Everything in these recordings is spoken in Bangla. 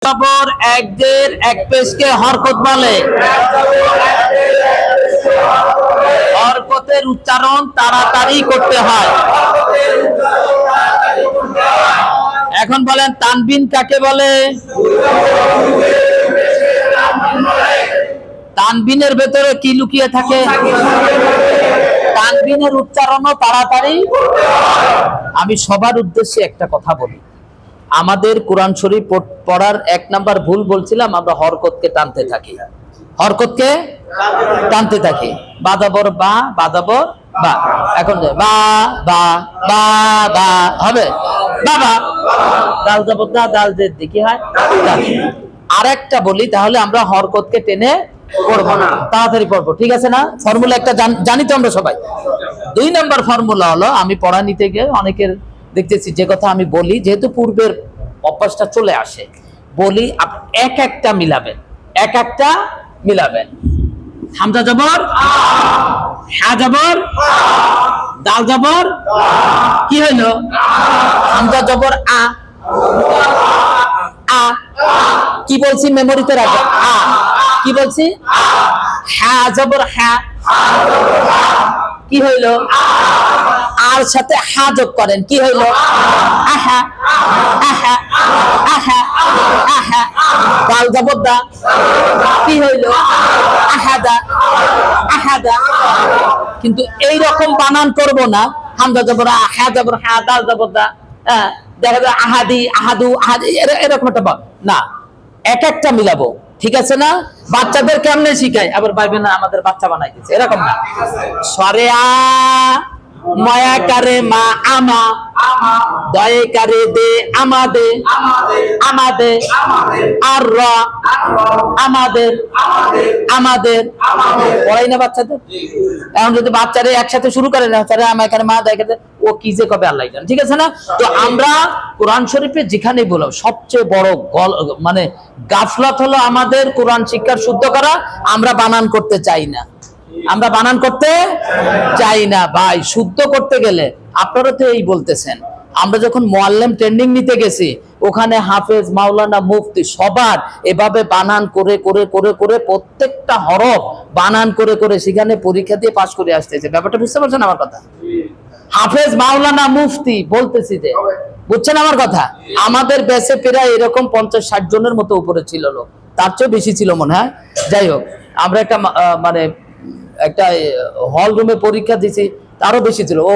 জবর এক জের এক পেশকে হরকত বলে। হরকতের উচ্চারণ তাড়াতাড়ি করতে হয়। এখন বলেন তানবিন কাকে বলে? তানবিনের ভেতরে কি লুকিয়ে থাকে? তানবিনের উচ্চারণও তাড়াতাড়ি। আমি সবার উদ্দেশ্যে একটা কথা বলি, আমাদের কোরআন শরীফ পড়ার এক নাম্বার ভুল বলছিলাম, আমরা হরকতকে টানতে থাকি। হরকতকে টানতে থাকি। বাদাবর বা, বাদাবর বা। এখন বা বা বা বা হবে বাবা। দাল যাবত না, দাল জের দিকে হয়। আর একটা বলি, তাহলে আমরা হরকতকে টেনে পড়বো না, তাড়াতাড়ি পড়বো। ঠিক আছে না? ফর্মুলা একটা জানি তো আমরা সবাই। 2 নাম্বার ফর্মুলা হলো, আমি পড়া নিতে গিয়ে অনেকের দেখতেছি যে কথা আমি বলি, যেহেতু পূর্বের অভ্যাসটা চলে আসে, বলি এক একটা মিলাবেন, এক একটা মিলাবেন। হামজা জবর হা, জবর দাল জবর কি হইলো? হামজা জবর আ। আ কি বলছি মেমোরিতে রাখো। আ কি বলছি? হা জবর হা কি হইলো? আর সাথে হা যোগ করেন, কি হইলো? আহা আহা আহা আহা। দাল জবর দা কি হইলো? আহাদা আহাদা। কিন্তু এই রকম বানান করব না, হামজা জবর হা জবর হা, দাল জবর দা। দেখা যায় আহাদি আহাদু আহাদি, এরকম একটা না, এক একটা মিলাবো। ঠিক আছে না? বাচ্চাদের কেমনে শিখাই, আবার ভাইবে না আমাদের বাচ্চা বানাই দিচ্ছে, এরকম না। সরে আ, মায়াকারে মা আমা, দয়ে কারে দে আমাদে, আমাদের আর র আমাদের, আমাদের পড়াই না বাচ্চাদের। এখন যদি বাচ্চারা একসাথে শুরু করে না, আমাকে মা দেখে ও কি যে কবে আল্লাহ জানে। ঠিক আছে না? তো আমরা কোরআন শরীফে যেখানেই বললাম, সবচেয়ে বড় মানে গাফলাত হলো আমাদের কোরআন শিক্ষার শুদ্ধ করা। আমরা বানান করতে চাই না, আমরা বানান করতে চাই না ভাই। শুদ্ধ করতে গেলে আপনারা তো এই বলতেছেন, আমরা যখন মুআল্লিম ট্রেনিং নিতে গেছি, ওখানে হাফেজ, মাওলানা, মুফতি সবার এভাবে বানান করে করে করে করে প্রত্যেকটা হরফ বানান করে করে সেখানে পরীক্ষা দিয়ে পাশ করে আসতেছে। ব্যাপারটা বুঝতে পারছেন আমার কথা? হাফেজ, মাওলানা, মুফতি বলতেছি যে, বুঝছেন আমার কথা? আমাদের ব্যাচে প্রায় এরকম 50-60 জনের মতো উপরে ছিল লোক, তার চেয়ে বেশি ছিল মনে হয়। যাই হোক, আমরা একটা মানে একটা হল রুমে পরীক্ষা দিছি, তারও বেশি ছিল, ও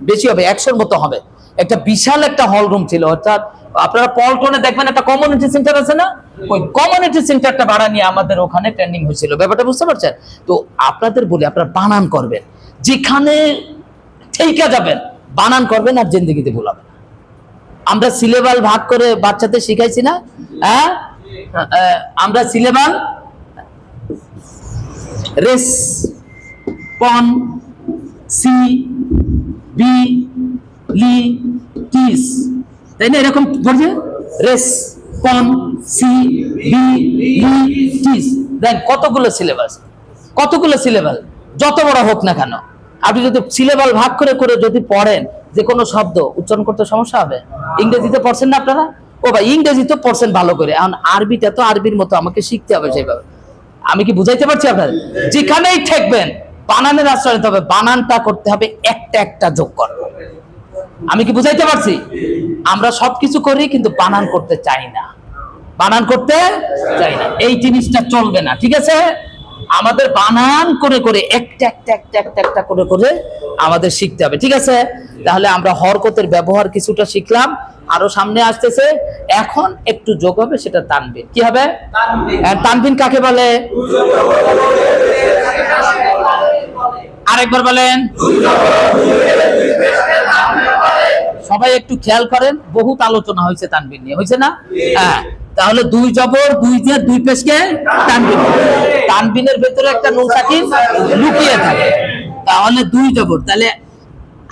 বেশি হবে, 100-র মতো হবে। একটা বিশাল একটা হল রুম ছিল। অর্থাৎ আপনারা পল্টনে দেখবেন একটা কমিউনিটি সেন্টার আছে না, ওই কমিউনিটি সেন্টারটা ভাড়া নিয়ে আমাদের ওখানে ট্রেনিং হয়েছিল। ব্যাপারটা বুঝতে পারছেন? তো আপনাদের বলি, আপনারা বানান করবেন, যেখানে ঠিকা যাবেন বানান করবেন, আর জিন্দেগিতে ভুলাবেন। আমরা সিলেবাস ভাগ করে বাচ্চাদের শিখাইছি না? হ্যাঁ, আমরা সিলেবাস রেস পন সি বি লি টিস, তাই না? এরকম পড়ছে, রেস পন সি বি লি টিস। দেন কতগুলো সিলেবাস, কতগুলো সিলেবাস, যত বড় হোক না কেন, আপনি যদি সিলেবাস ভাগ করে করে যদি পড়েন, যে কোনো শব্দ উচ্চারণ করতে সমস্যা হবে। ইংরেজিতে পড়ছেন না আপনারা? ও ভাই, ইংরেজি তো পড়ছেন ভালো করে, এখন আরবিটা তো আরবির মতো আমাকে শিখতে হবে সেইভাবে। আমি কি বুঝাইতে পারছি আপনাদের? যেখানেই ঠেকবেন বানানের আশ্রয় নিতে হবে, বানানটা করতে হবে একটা একটা যোগ কর। আমি কি বুঝাইতে পারছি? আমরা সবকিছু করি কিন্তু বানান করতে চাই না, বানান করতে চাই না, এই জিনিসটা চলবে না। ঠিক আছে? আমাদের বানান করে করে একটা একটা একটা একটা একটা করে করে আমাদের শিখতে হবে। ঠিক আছে? তাহলে আমরা হরকতের ব্যবহার কিছুটা শিখলাম, আরো সামনে আসতেছে। এখন একটু যোগ হবে, সেটা তানবিন। কি হবে? তানবিন কাকে বলে? আরেকবার বলেন। সবাই একটু খেয়াল করেন, বহুত আলোচনা হয়েছে তানবিন নিয়ে, হয়েছে না? হ্যাঁ, তাহলে 2 জবর 2 দিয়ে 2 পেশকে তানবিন। তানবিনের ভেতরে একটা নুন সাকিন লুকিয়ে থাকে, তাহলে 2 জবর, তাহলে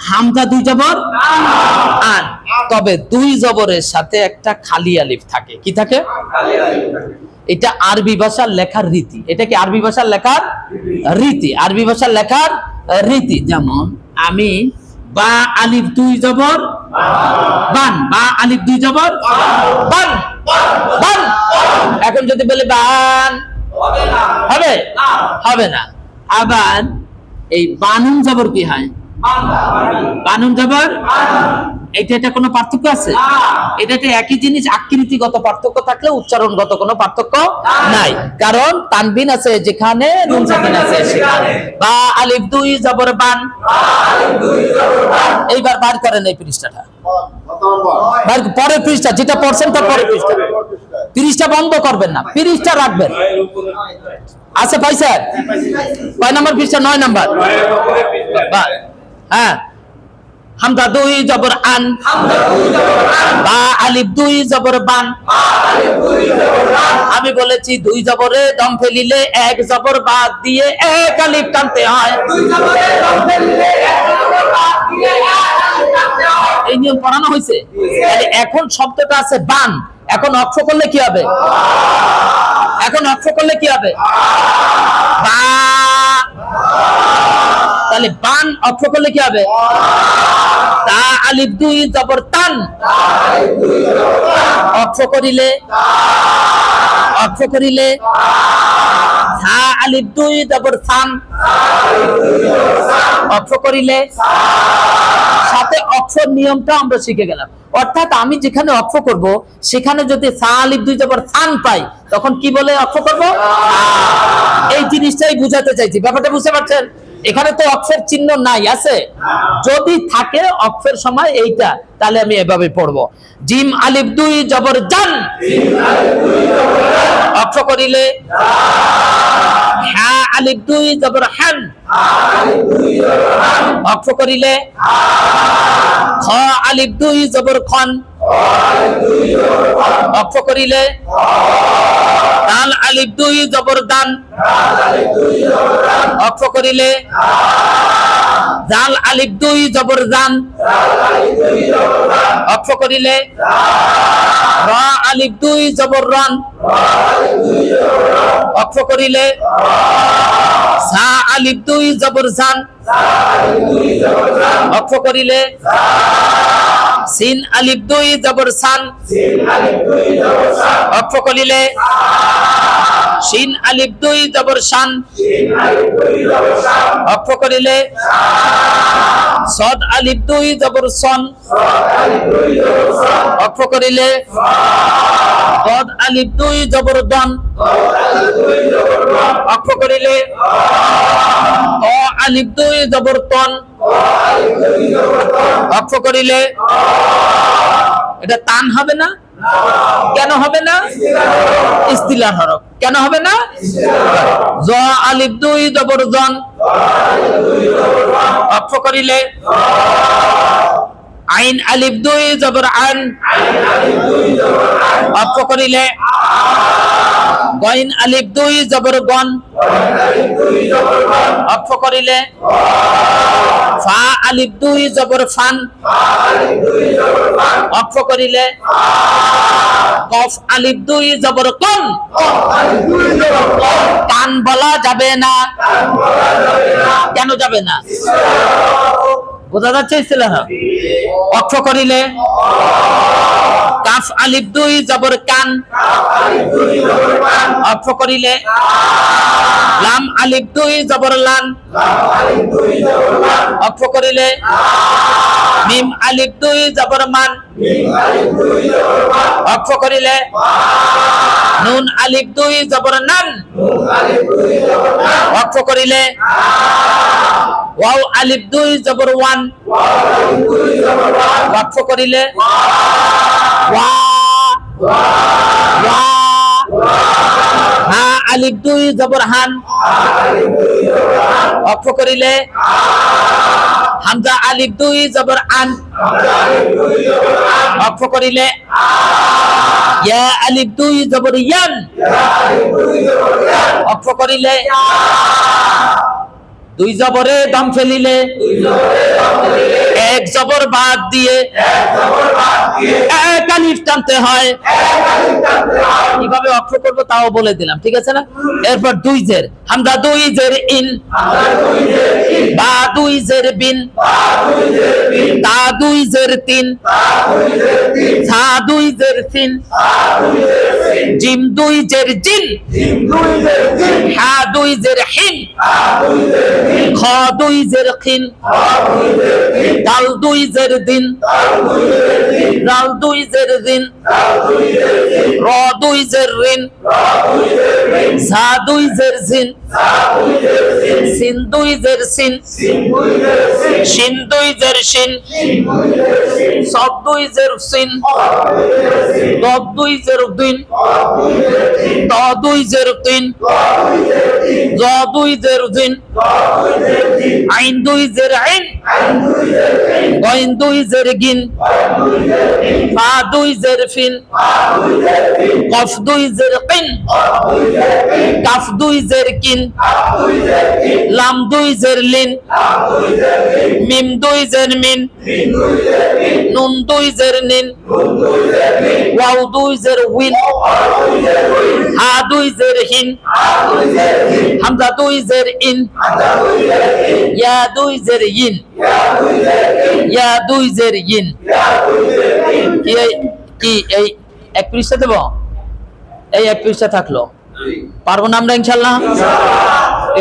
হামজা 2 জবর আন, তবে 2 জবরের সাথে একটা খালি আলিফ থাকে। কি থাকে? এটা আরবি ভাষার লেখার রীতি। এটা কি আরবি ভাষার লেখার রীতি? আরবি ভাষার লেখার রীতি। যেমন আমি বা আলিফ 2 জবর বান, বা আলিফ 2 জবর বান, বান যদি বলি বান হবে হবে না। আবার এই বানুন জবর কি হয়? বানুন জবর, এটা কোনো পার্থক্য আছে? এটা একই জিনিস, আকৃতিগত পার্থক্য থাকলে উচ্চারণগত কোনো পার্থক্য নাই, কারণ তানবিন আছে যেখানে, নুন সাকিন আছে সেখানে। বা আলিফ দুই জবর বান। এইবার বার করেন এই পৃষ্ঠাটা, পরের পৃষ্ঠা যেটা পড়ছেন তার পরের পৃষ্ঠা। পৃষ্ঠা বন্ধ করবেন না, পৃষ্ঠা রাখবেন। আছে পাইছে? কয় নম্বর পৃষ্ঠা? 9 নম্বর। হ্যাঁ, হামজা দুই জবর আন, বা আলিফ দুই জবর বান। আমি বলেছি দুই জবরে দম ফেলিলে এক জবর বাদ দিয়ে এক আলিফ টানতে হয়। এই নিয়ম পড়ানো হয়েছে। এখন শব্দটা আছে বান, এখন অক্ষ করলে কি হবে? এখন অক্ষ করলে কি হবে? বা। তাহলে বান অক্ষ করলে কি হবে? তা আলিফ দুই জবর তান। অক্ষ করিলে, অক্ষ করিলে সা আলিফ দুই জবর সান। অক্ষ করিলে, সাথে অক্ষর নিয়মটা আমরা শিখে গেলাম। অর্থাৎ আমি যেখানে অক্ষ করব সেখানে যদি সা আলিফ দুই জবর সান পাই তখন কি বলে অক্ষ করব? এই জিনিসটাই বুঝাতে চাইছি। ব্যাপারটা বুঝতে পারছেন? এখানে তো অক্ষর চিহ্ন নাই, আছে? যদি থাকে অক্ষের সময় এইটা, তাহলে আমি এভাবে পড়বো। জিম আলিফ দুই জবর জান। অক্ষ করিলে হা আলিফ দুই জবর হান। অক্ষ করিলে খ আলিফ দুই জবর খন। অক্ষ করিলে দাল আলিফ দুই জবর দান। অক্ষ করিলে জাল আলিফ দুই জবর জান। অক্ষ করিলে র আলিফ দুই জবর রান। অক্ষ করিলে সা আলিফ দুই জবর জান। অক্ষ করিলে সিন আলিফ দুই জবর সান। অক্ষ করিলে শিন আলিফ দুই জবর শান। অক্ষ করিলে সদ আলিফ দুই জবর সন। অক্ষ করিলে দদ আলিফ দুই জবর দন। অক্ষ করিলে ত আলিফ দুই জবর তন। অক্ষ করিলে এটা তান হবে না? কেন হবে না? ইস্তিলার হরফ। কেন হবে না? জ আলিফ দুই জবর জন। অক্ষ করিলে আইন আলিফ দুই জবর আন। অক্ষ করিলে গইন আলিফ দুই জবর গন। অক্ষ করিলে ফা আলিফ দুই জবর ফান। অক্ষ করিলে কফ আলিফ দুই জবর কন। কান বলা যাবে না। কেন যাবে না? বোঝা যাচ্ছে ইসলাম? অক্ষ করিলে কাফ আলিফ দুই জবর কান। অক্ষ করিলে লাম আলিফ দুই জবর লান। অক্ষ করিলে মিম আলিফ দুই জবর মান। অক্ষ করিলে নুন আলিফ দুই জবর নান। অক্ষ করিলে ওয়াও আলিফ দুই জবর ওয়ান। অক্ষ করিলে ওয়া ওয়া হা আলিফ দুই জবর হান। অক্ষ করিলে হামজা আলিফ দুই জবর আন। অক্ষ করিলে ইয়া আলিফ দুই জবর ইয়ান। অক্ষ করিলে দুই জবরে দম ফেলিলে এক জবর বাদ দিয়ে এক আলিফ টানতে হয়। কিভাবে অক্ষ করবো তাও বলে দিলাম, ঠিক আছে না? এরপর দুই জের, হামজা দুই জের ইন। বা দুই জের বিন তা দুই জের তিন সা দুই জের সিন জিম দুই জের জিন হা দুই জের হিন খ দুই জের খিন দাল দুই জের দিন রাল দুই জের দিন র দুই জের রিন ঝা দুই জের জিন সিন দুই জের সিন শিন দুই জের শিন সদ দুই জের সিন দদ দুই জের দিন ত দুই জের তিন জ দুই জের দিন আইন দুই জের আইন গইন দুই জের গিন ফা দুই জের ফিন কফ দুই জের কিন কাফ দুই জের কিন লাম দুই জের লিন মিম দুই জের মিন নুন দুই জের নিন ওয়াও দুই জের উইন হা দুই জের হিন হামজা দুই জের ইন ইয়া দুই জের ইন ইয়া দুই জের ইন কি এই এক পৃষ্ঠা দেব এই এক পৃষ্ঠা থাকলো পারবো না আমরা ইনশাআল্লাহ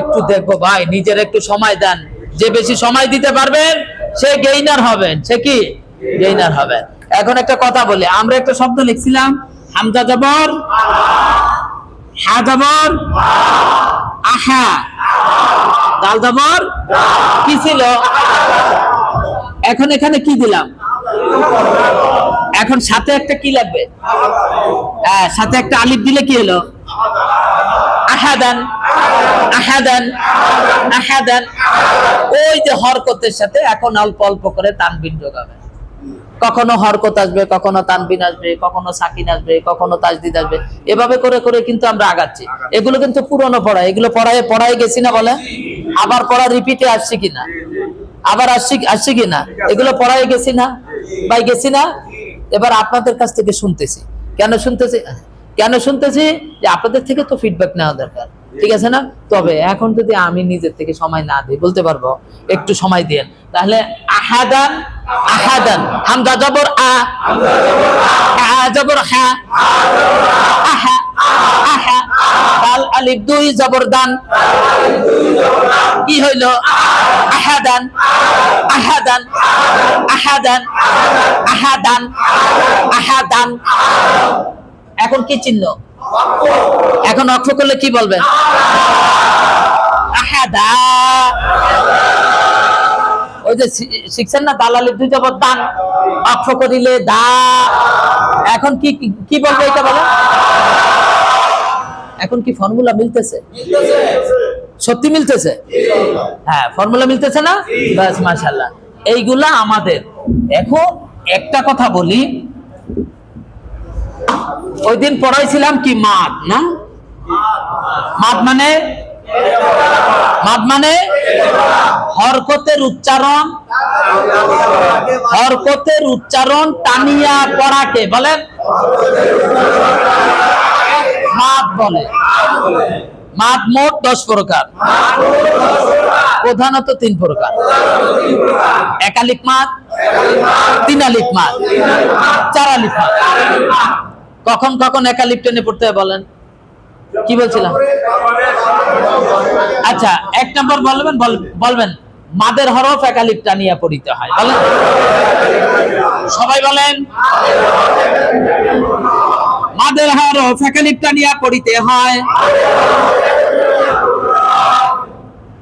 একটু দেখবো ভাই নিজের একটু সময় দেন যে বেশি সময় দিতে পারবেন সে গেইনার হবেন সে কি গেইনার হবেন এখন একটা কথা বলি আমরা একটা শব্দ লিখছিলাম হামজা জবর হা জবর আহা দাল জবর কি ছিল এখন এখানে কি দিলাম এখন সাথে একটা কি লাগবে হ্যাঁ সাথে একটা আলিফ দিলে কি হলো আহাদান আহাদান আহাদান ওই যে হরকতের সাথে এখন অল্প অল্প করে তানবিন যোগাবে কখনো হরকত আসবে কখনো তানবিন আসবে কখনো সাকিন আসবে কখনো তাজদিদ আসবে এভাবে করে করে কিন্তু আমরা আগাচ্ছি এগুলো কিন্তু পুরনো পড়া এগুলো পড়ায় গেছি না বলে আবার পড়া রিপিটে আসছে কিনা আবার আসছে কিনা এগুলো পড়ায় গেছি না ভাই গেছি না এবার আপনাদের কাছ থেকে শুনতেছি কেন শুনতেছি যে আপনাদের থেকে তো ফিডব্যাক নেওয়া দরকার ঠিক আছে না তবে এখন যদি আমি নিজের থেকে সময় না দিই বলতে পারবো একটু সময় দেন তাহলে আহাদান আহাদান হামজা জবর আ জবর হা আহা আহা দাল আলিফ দুই জবর দান কি হইল আহাদান আহাদান আহাদান আহাদান আহাদান এখন কি চিহ্ন এখন অক্ষ করলে কি বলবেন আহাদা ওই যে শিখছেন না দাল আলিফ দুই জবর দান অক্ষ করিলে দা এখন কি বলবো এটা বলে এখন কি ফর্মুলা মিলতেছে সত্যি মিলতেছে হ্যাঁ ফর্মুলা মিলতেছে না বাস মাশাআল্লাহ এইগুলা আমাদের এখন একটা কথা বলি ওই দিন পড়াইছিলাম কি মাদ না মাদ মানে হরকতের উচ্চারণ টানিয়া পড়াকে বলেন মাদ বলে মাদ মোট 10 প্রকার প্রধানত 3 প্রকার এক আলিফ মাদ 3 আলিফ মাদ 4 আলিফ মাদ কখন কখন এক আলিফ টেনে পড়তে হয় বলেন কি বলছিলাম আচ্ছা এক নাম্বার বলবেন মাদের হরফ এক আলিফ টানিয়া পড়িতে হয় বলেন সবাই বলেন মাদের হরফ এক আলিফ টানিয়া পড়িতে হয়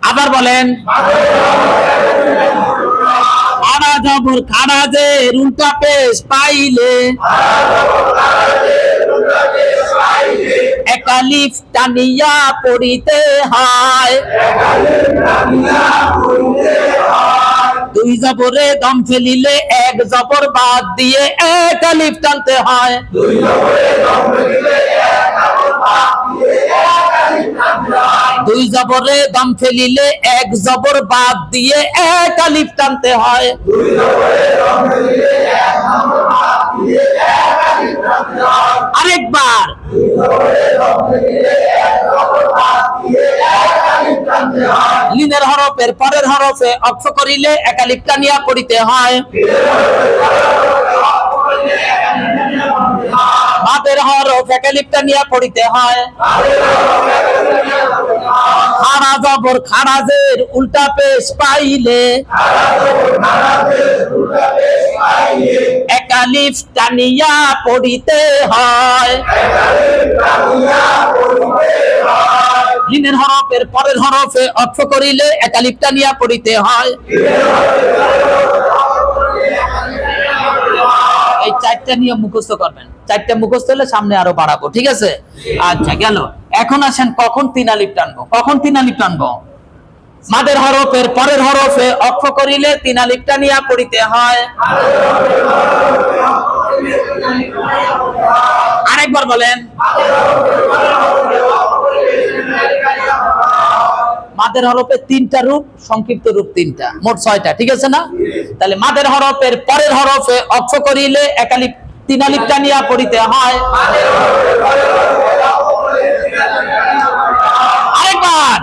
আবার বলেন আরা জবর খাড়া যে উল্টা পেশ পাইলে এক আলিফ টানিয়া পড়িতে হয় দুই জবরে দম ফেলিলে এক জবর বাদ দিয়ে এক আলিফ টানতে হয় দুই জবরে দম ফেলিলে এক জবর বাদ দিয়ে এক আলিফ টানতে হয় আরেকবার লিনের হরফের পরের হরফে অক্ষ করিলে একালিপ টানিয়া পড়িতে হয়। মাদের হরফ একালিপ টানিয়া পড়িতে হয়। খাড়া জবর খারাজের উল্টা পেশ পাইলে একালিফ টানিয়া পড়িতে হয়। লিনের হরফের পরের হরফে অক্ষ করিলে একালিপ টানিয়া পড়িতে হয়। এই চারটা নিয়ম মুখস্থ করবেন। চারটা মুখস্থ হলে সামনে আরো বাড়াবো, ঠিক আছে? আচ্ছা গেল। এখন আসেন কখন তিন আলিফ টানবো। কখন তিন আলিফ টানবো? মাদের হরফের পরের হরফে অক্ষ করিলে তিন আলিফ টানিয়া পড়িতে হয়। আরেকবার বলেন। মাদের হরফের তিনটা রূপ, সংক্ষিপ্ত রূপ তিনটা, মোট 6টা, ঠিক আছে না? তাহলে মাদের হরফের পরের হরফে অক্ষ করিলে একালিপ তিন আলিফ টানিয়া পড়িতে হয়। আরেকবার।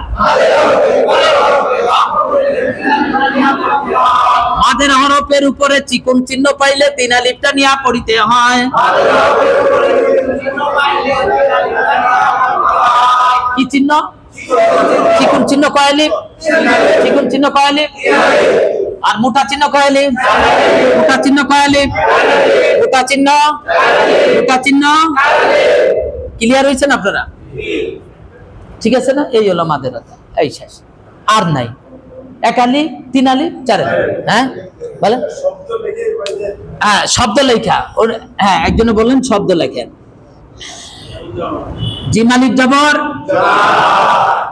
মাদের হরফের উপরে চিকন চিহ্ন পাইলে তিন আলিফ টানিয়া পড়িতে হয়। কি চিহ্ন? চিকন চিহ্ন কয় আলিফ? চিকন চিহ্ন কয় আলিফ? আর মোটা চিহ্ন কয় আলিফ? মোটা চিহ্ন কয় আলিফ? মোটা চিহ্ন, মোটা চিহ্ন। ক্লিয়ার হয়েছেন আপনারা? ঠিক আছে না? এই হলো মাদের কথা, এই শেষ, আর নাই। এক আলিফ, তিন আলিফ, চার আলিফ। হ্যাঁ বলেন। হ্যাঁ শব্দ লেখা। হ্যাঁ একজনে বললেন শব্দ লেখেন। জিম আলিফ জবর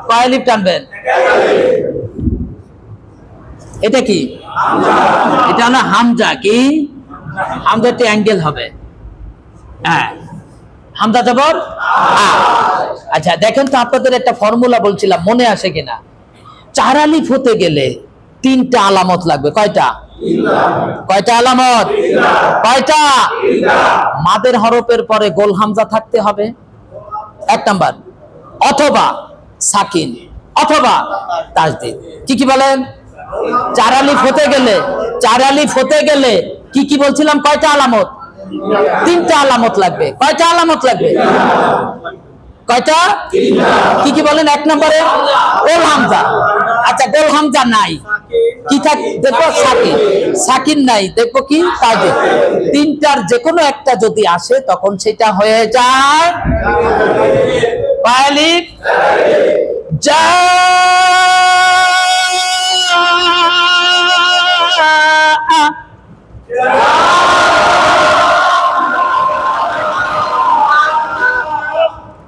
কয় আলিফ টানবেন? এটা কি? এটা হলো হামজা। কি? হামজা একটা অ্যাঙ্গেল হবে। হ্যাঁ হামজা জবর আ। আচ্ছা দেখেন তো, আপনাদের একটা ফর্মুলা বলছিলাম, মনে আসে কিনা? চার আলিফ হতে গেলে তিনটা আলামত লাগবে। কয়টা? কয়টা আলামত? কয়টা? মাদের হরফের পরে গোল হামজা থাকতে হবে, এক নাম্বার, অথবা সাকিন অথবা তাসদিদ। কি কি বলেন? চার আলিফ হতে গেলে, চার আলিফ হতে গেলে কি কি বলছিলাম? কয়টা আলামত? তিনটা আলামত লাগবে। কয়টা আলামত লাগবে? কয়টা? কি কি বলেন? এক নম্বরে গোল হামজা। আচ্ছা গোল হামজা নাই, কি থাক দেখবো? সাকিন। সাকিন নাই, দেখবো কি? তাসদিদ। তিনটার যে কোনো একটা যদি আসে তখন সেটা হয়ে যায় আলিফ যা।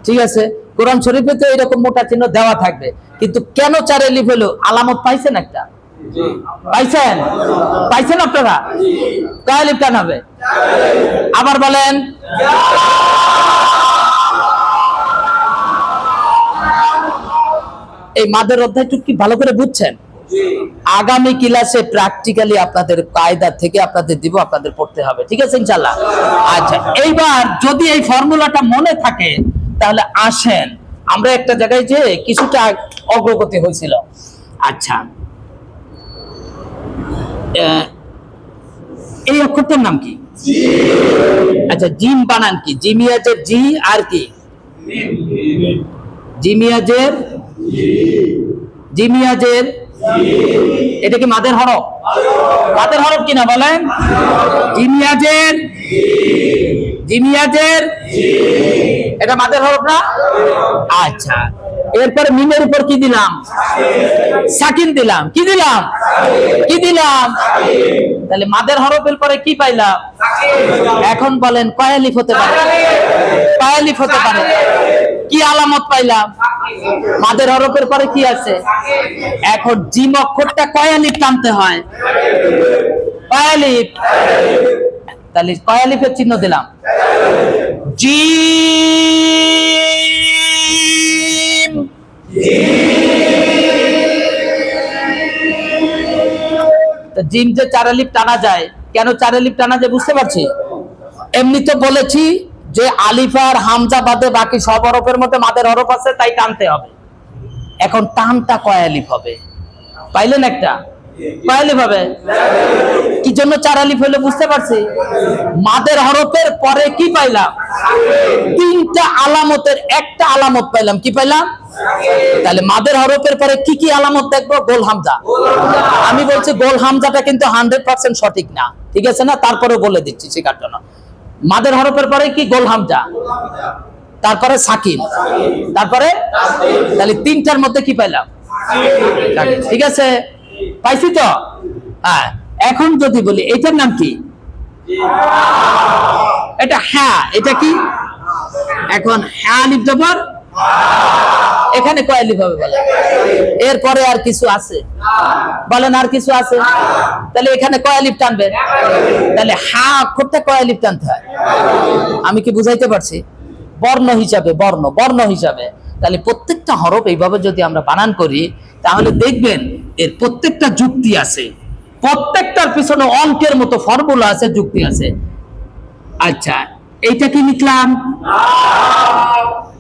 ঠিক আছে? কোরআন শরীফে তো এরকম মোটা চিহ্ন দেওয়া থাকবে, কিন্তু কেন চার আলিফ হলো? আলামত পাইছেন একটা? পাইছেন? পাইছেন আপনারা? কয় আলিফ টান হবে? আবার বলেন। এই মাদের অধ্যায়টুকু কি ভালো করে বুঝছেন? আগামী ক্লাসে প্র্যাকটিক্যালি আপনাদের কায়দা থেকে আপনাদের দিব, আপনাদের পড়তে হবে, ঠিক আছে ইনশাআল্লাহ? আচ্ছা এইবার যদি এই ফর্মুলাটা মনে থাকে তাহলে আসেন আমরা একটা জায়গায় যে কিছুটা অগ্রগতি হয়েছিল। আচ্ছা এই অক্ষরটার নাম কি? আচ্ছা জিম বানান কি? জিমিয়াজের জি আর কি? জিমিয়াজের, জিমিয়াজের, এটা কি মাদের হরফ? মাদের হরফ কিনা বলেন? জিমিয়াজের, জিমিয়াজের, এটা মাদের হরফ না? আচ্ছা এরপরে মিমের উপর কি দিলাম? সাকিন দিলাম। কি দিলাম? কি দিলাম? তাহলে মাদের হরফের পরে কি পাইলাম? এখন বলেন কয় আলিফ হতে পারে? কয় আলিফ হতে পারে? কি আলামত পাইলাম? মাদের হরফের পরে কি আছে? এখন জিম অক্ষরটা কয় আলিফ টানতে হয়? কয় আলিফ? তাহলে কয় আলিফের চিহ্ন দিলাম? জিম। জিম যে চার আলিফ টানা যায়, কেন চার আলিফ টানা যায় বুঝতে পারছি? এমনি তো বলেছি যে আলিফ আর হামজা বাদে বাকি সব হরফের মধ্যে মাদের হরফ আছে, তাই টানতে হবে। এখন টানটা কয় আলিফ হবে? পাইলেন একটা? কয় আলিফ হবে? কি জন্য 4 আলিফ হলো বুঝতে পারছি? মাদের হরফের পরে কি পাইলাম? 3টা আলামতের একটা আলামত পাইলাম। কি পাইলাম? তাহলে মাদের হরফের পরে কি কি আলামত দেখবো? গোল হামজা। আমি বলছি গোল হামজাটা কিন্তু 100% সঠিক না, ঠিক আছে না? তারপরে বলে দিচ্ছি শেখার জন্য। মাদের হরফের পরে কি? গোল হামজা, তারপরে সাকিন, তারপরে তাহলে 3টার মধ্যে কি পাইলাম? ঠিক আছে, পাইছি তো? হ্যাঁ, এখন যদি বলি এটার নাম কি? এটা হ্যাঁ, এটা কি? এখন হ্যাঁ আলিফ জবর, এখানে কয় আলিফ হবে বলেন? এরপরে আর কিছু আছে? বলেন আর কিছু আছে? তাহলে এখানে কয় আলিফ টানবে? তাহলে হ্যাঁ অক্ষরটা কয় আলিফ টানতে হয়? আমি কি বুঝাইতে পারছি? বর্ণ হিসাবে, বর্ণ হিসাবে। তাহলে প্রত্যেকটা হরফ এইভাবে যদি আমরা বানান করি তাহলে দেখবেন এর প্রত্যেকটা যুক্তি আছে, প্রত্যেকটার পিছনে অঙ্কের মতো ফর্মুলা আছে, যুক্তি আছে। আচ্ছা, এইটা কি লিখলাম?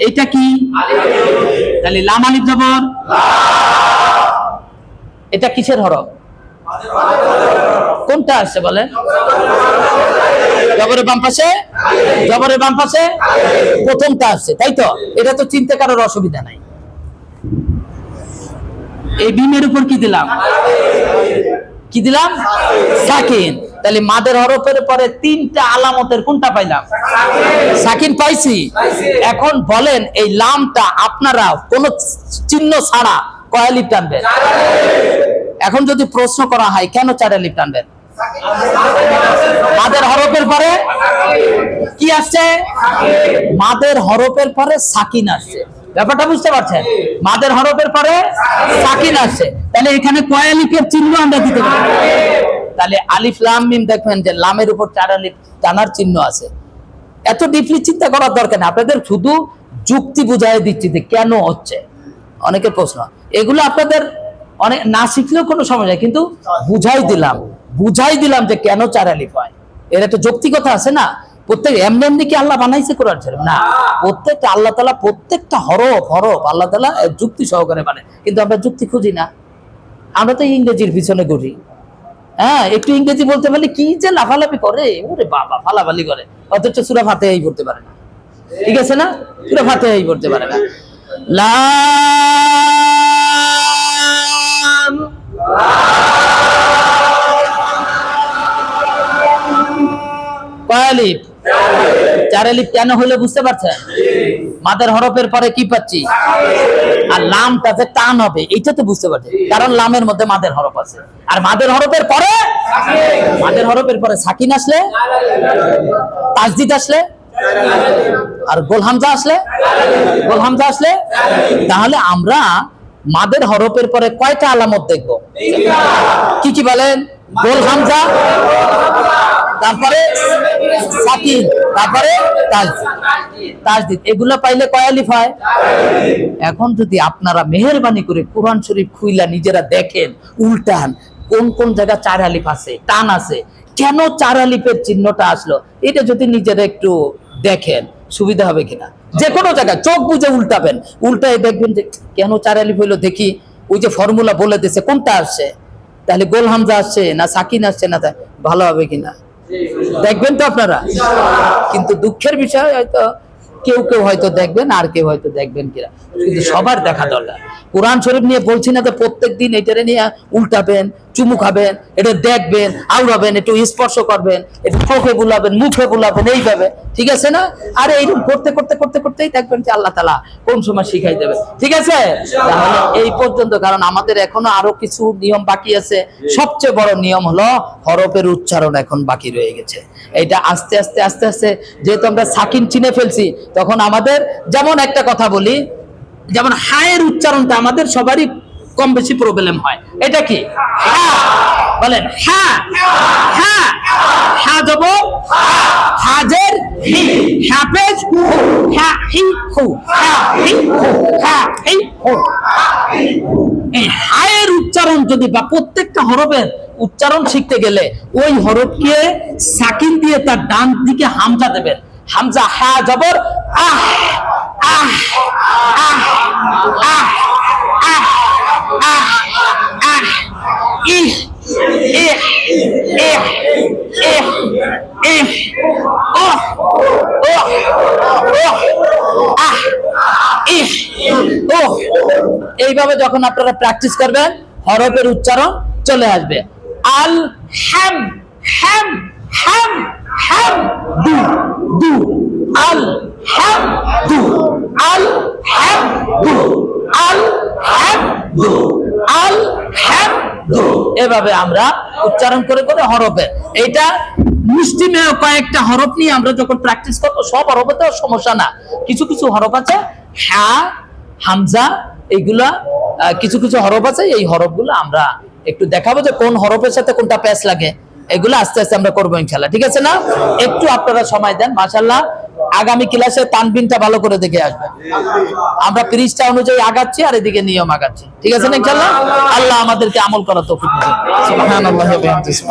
এইটা কি? তাহলে লাম আলিফ জবর, এটা কিসের হরফ? কোনটা আসছে বলেন? জবরের বাম পাশে, জবরের বাম পাশে প্রথমটা আসছে, তাই তো? এটা তো চিনতে কারোর অসুবিধা নাই। এই বিমের উপর কি দিলাম? কি দিলাম? সাকিন। তাহলে মাদের হরফের পরে 3টা আলামতের কোনটা পাইলাম? সাকিন পাইছি। এখন বলেন এই লামটা আপনারা কোন চিহ্ন ছাড়া কয় আলিফ টানবেন? এখন যদি প্রশ্ন করা হয় কেন 4 আলিফ টানবেন? মাদের হরফের পরে কি আসছে? মাদের হরফের পরে সাকিন আসছে। ব্যাপারটা বুঝতে পারছেন? মাদের হরফের পরে সাকিন আসছে, তাহলে এখানে কয় আলিফের চিহ্ন আমরা দিতে পারি? তাহলে আলিফ লাম মিম দেখবেন যে লামের উপর 4 আলিফ টানার চিহ্ন আছে। এত ডিপলি চিন্তা করার দরকার নেই, আপনাদের শুধু যুক্তি বুঝাই দিচ্ছি যে কেন হচ্ছে। অনেকের প্রশ্ন, এগুলো আপনাদের অনেক না শিখলেও কোনো সমস্যা নেই, কিন্তু বুঝাই দিলাম যে কেন 4 আলিফ হয়। এর একটা যৌক্তিকতা আছে না? প্রত্যেক এমনি এমনি কি আল্লাহ বানাইছে কোরআন শরীফ? না, প্রত্যেকটা আল্লাহ তাআলা প্রত্যেকটা হরফ আল্লাহ তাআলা যুক্তি সহকারে বানায়, কিন্তু আমরা যুক্তি খুঁজি না। আমরা তো ইংরেজির পিছনে ঘুরি। হ্যাঁ, একটু ইংরেজি বলতে পারলে কি যে লাফালাফি করে, ওরে বাবা ফালাফালি করে, অথচ সূরা ফাতিহাই পড়তে পারে না। ঠিক আছে না? সূরা ফাতিহাই পড়তে পারে না। লাম আলিফ, 4 আলিফ কেন হলো বুঝতে পারছেন? মাদের হরফের পরে কি পাচ্ছি? আর লামটা যে টান হবে এইটা তো বুঝতে পারছেন, কারণ লামের মধ্যে মাদের হরফ আছে। আর মাদের হরফের পরে সাকিন আসলে, তাসদিদ আসলে, আর গোল হামজা আসলে, তাহলে আমরা মাদের হরফের পরে কয়টা আলামত দেখবো? কি কি বলেন? গোল হামজা, তারপরে সাকিন, তারপরে তাসদিদ। এগুলো পাইলে কয় আলিফ হয়? এখন যদি আপনারা মেহেরবানি করে কোরআন শরীফ খুইলা নিজেরা দেখেন, উল্টান, কোন কোন জায়গায় 4 আলিফ আছে, টান আছে, কেন 4 আলিফের চিহ্নটা আসলো, এটা যদি নিজেরা একটু দেখেন সুবিধা হবে কিনা। যে কোনো জায়গায় চোখ বুঝে উল্টাবেন, উল্টায় দেখবেন যে কেন 4 আলিফ হইলো, দেখি ওই যে ফর্মুলা বলে দিচ্ছে কোনটা আসছে, তাহলে গোল হামজা আসছে না সাকিন আসছে না, ভালো হবে কিনা দেখবেন তো আপনারা। কিন্তু দুঃখের বিষয় হয়তো কেউ হয়তো দেখবেন আর কেউ হয়তো দেখবেন কিনা, কিন্তু সবার দেখা দরকার। কোরআন শরীফ নিয়ে বলছি না যে প্রত্যেক দিন এটারে নিয়ে উল্টাবেন, চুমু খাবেন, এটা দেখবেন, আউড়াবেন, একটু স্পর্শ করবেন, একটু চোখে বুলাবেন, মুখে বুলাবেন, এইভাবে, ঠিক আছে না? আর এইরকম করতেই দেখবেন যে আল্লাহ তাআলা কোন সময় শিখাই দেবে। ঠিক আছে, তাহলে এই পর্যন্ত, কারণ আমাদের এখনো আরো কিছু নিয়ম বাকি আছে। সবচেয়ে বড় নিয়ম হলো হরফের উচ্চারণ এখন বাকি রয়ে গেছে। এটা আস্তে আস্তে যেহেতু আমরা সাকিন চিনে ফেলছি, তখন আমাদের, যেমন একটা কথা বলি, যেমন হায়ের উচ্চারণটা আমাদের সবারই কম বেশি প্রবলেম হয়। এটা কি? বলেন হ্যাঁ, হ্যাঁ, হ্যাঁ জবর, হাজের হি, হাফেজ হু, হ্যাঁ হি হু, হ্যাঁ হি হু, হ্যাঁ হি হু। এই হায়ের উচ্চারণ যদি বা প্রত্যেকটা হরফের উচ্চারণ শিখতে গেলে ওই হরফকে সাকিন দিয়ে তার ডান দিকে হামজা দেবেন। হামজা, হ্যাঁ জবর আহ, আহ, আহ, আহ, আহ, ইহ ইহ ওহ ওহ ওহ আহ ইহ ওহ। এইভাবে যখন আপনারা প্র্যাকটিস করবেন হরফের উচ্চারণ চলে আসবে। আল হাম হাম হাম হাম দু দু আল হাম দু আল হাম দু আল হাম দু আল হাম দু। এভাবে আমরা উচ্চারণ করে করে হরফে, এটা মুষ্টিমেয় কয়েকটা হরফ নিয়ে আমরা যখন প্র্যাকটিস করবো, সব হরফে তো সমস্যা না, কিছু কিছু হরফ আছে হা হামজা এইগুলা, কিছু কিছু হরফ আছে, এই হরফগুলো আমরা একটু দেখাবো যে কোন হরফের সাথে কোনটা প্যাচ লাগে, এগুলো আস্তে আস্তে আমরা করবো ইনশাআল্লাহ, ঠিক আছে না? একটু আপনারা সময় দেন, মাশাআল্লাহ আগামী ক্লাসে তানবিনটা ভালো করে দেখে আসবে, আমরা পৃষ্ঠা অনুযায়ী আগাচ্ছি আর এদিকে নিয়ম আগাচ্ছি, ঠিক আছে না ইনশাআল্লাহ? আল্লাহ আমাদেরকে আমল করার তৌফিক দিন। সুবহানাল্লাহি ওয়া বিহামদিহি।